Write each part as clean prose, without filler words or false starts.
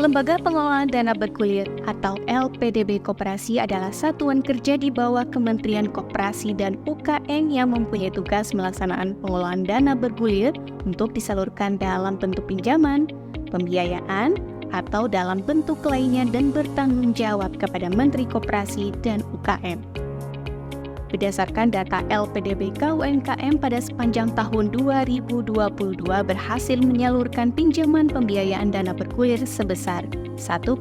Lembaga Pengelolaan Dana Bergulir atau LPDB Koperasi adalah satuan kerja di bawah Kementerian Koperasi dan UKM yang mempunyai tugas melaksanakan pengelolaan dana bergulir untuk disalurkan dalam bentuk pinjaman, pembiayaan, atau dalam bentuk lainnya dan bertanggung jawab kepada Menteri Koperasi dan UKM. Berdasarkan data LPDB KUMKM pada sepanjang tahun 2022 berhasil menyalurkan pinjaman pembiayaan dana bergulir sebesar 1,86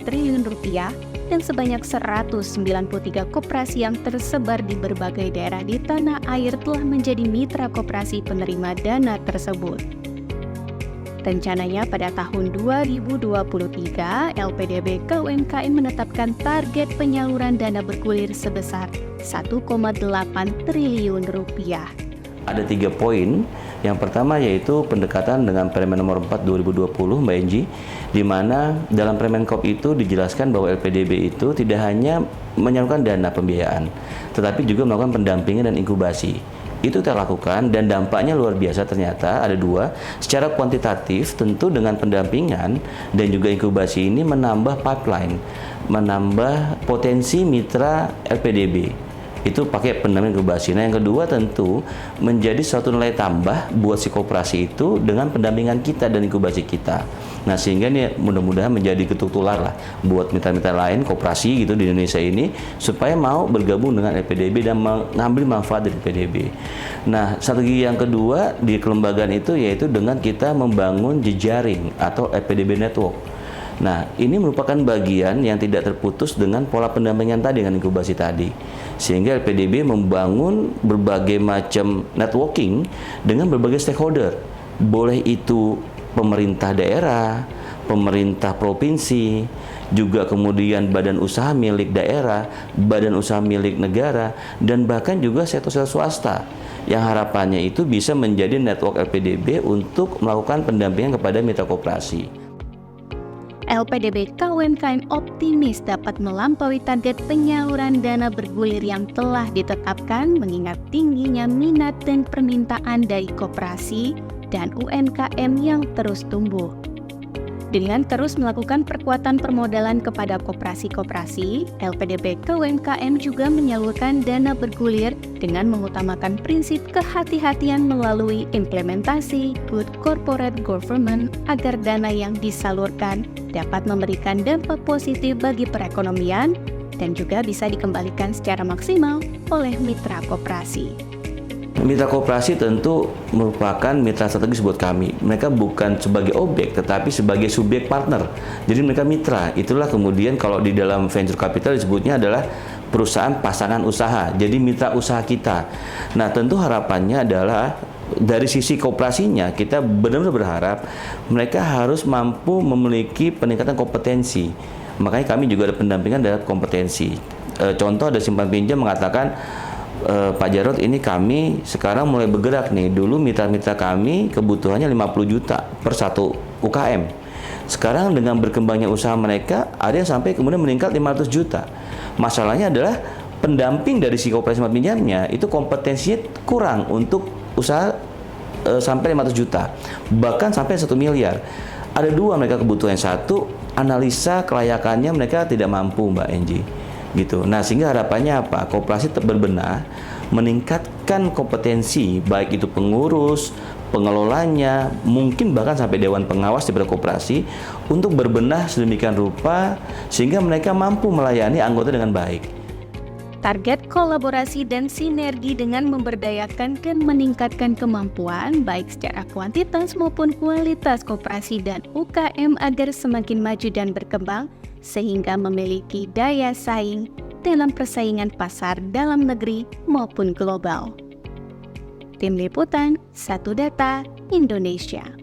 triliun rupiah dan sebanyak 193 koperasi yang tersebar di berbagai daerah di tanah air telah menjadi mitra koperasi penerima dana tersebut. Rencananya pada tahun 2023, LPDB KUMKM menetapkan target penyaluran dana bergulir sebesar 1,8 triliun rupiah. Ada 3 poin. Yang pertama yaitu pendekatan dengan Permen nomor 4 2020, Mbak Enji, di mana dalam Permenkop itu dijelaskan bahwa LPDB itu tidak hanya menyalurkan dana pembiayaan, tetapi juga melakukan pendampingan dan inkubasi. Itu kita lakukan dan dampaknya luar biasa ternyata ada 2. Secara kuantitatif tentu dengan pendampingan dan juga inkubasi ini menambah pipeline, menambah potensi mitra LPDB. Itu pakai pendampingan inkubasi. Nah yang kedua tentu menjadi suatu nilai tambah buat si koperasi itu dengan pendampingan kita dan inkubasi kita. Nah sehingga ini mudah-mudahan menjadi ketuk tular lah buat mitra-mitra lain koperasi gitu di Indonesia ini supaya mau bergabung dengan LPDB dan mengambil manfaat dari LPDB. Nah strategi yang kedua di kelembagaan itu yaitu dengan kita membangun jejaring atau LPDB network. Nah, ini merupakan bagian yang tidak terputus dengan pola pendampingan tadi, dengan inkubasi tadi. Sehingga LPDB membangun berbagai macam networking dengan berbagai stakeholder. Boleh itu pemerintah daerah, pemerintah provinsi, juga kemudian badan usaha milik daerah, badan usaha milik negara, dan bahkan juga sektor swasta. Yang harapannya itu bisa menjadi network LPDB untuk melakukan pendampingan kepada mitra koperasi. LPDB KUMKM optimis dapat melampaui target penyaluran dana bergulir yang telah ditetapkan mengingat tingginya minat dan permintaan dari koperasi dan UMKM yang terus tumbuh. Dengan terus melakukan perkuatan permodalan kepada koperasi-koperasi, LPDB KUMKM juga menyalurkan dana bergulir dengan mengutamakan prinsip kehati-hatian melalui implementasi good corporate government agar dana yang disalurkan dapat memberikan dampak positif bagi perekonomian dan juga bisa dikembalikan secara maksimal oleh mitra koperasi. Mitra koperasi tentu merupakan mitra strategis buat kami. Mereka bukan sebagai objek, tetapi sebagai subjek partner. Jadi mereka mitra. Itulah kemudian kalau di dalam venture capital disebutnya adalah perusahaan pasangan usaha. Jadi mitra usaha kita. Nah tentu harapannya adalah dari sisi koperasinya kita benar-benar berharap mereka harus mampu memiliki peningkatan kompetensi. Makanya kami juga ada pendampingan dalam kompetensi. Contoh ada simpan pinjam mengatakan, Pak Jarod, ini kami sekarang mulai bergerak nih. Dulu mitra-mitra kami kebutuhannya 50 juta per satu UKM. Sekarang dengan berkembangnya usaha mereka, ada yang sampai kemudian meningkat 500 juta. Masalahnya adalah pendamping dari si koperasi simpan pinjamnya itu kompetensinya kurang untuk usaha sampai 500 juta. Bahkan sampai 1 miliar. Ada 2 mereka kebutuhan. Satu, analisa kelayakannya mereka tidak mampu, Mbak Enji. Gitu. Nah, sehingga harapannya apa? Koperasi tetap berbenah, meningkatkan kompetensi baik itu pengurus, pengelolanya, mungkin bahkan sampai dewan pengawas di koperasi untuk berbenah sedemikian rupa sehingga mereka mampu melayani anggota dengan baik. Target kolaborasi dan sinergi dengan memberdayakan dan meningkatkan kemampuan baik secara kuantitas maupun kualitas koperasi dan UKM agar semakin maju dan berkembang sehingga memiliki daya saing dalam persaingan pasar dalam negeri maupun global. Tim Liputan, Satu Data, Indonesia.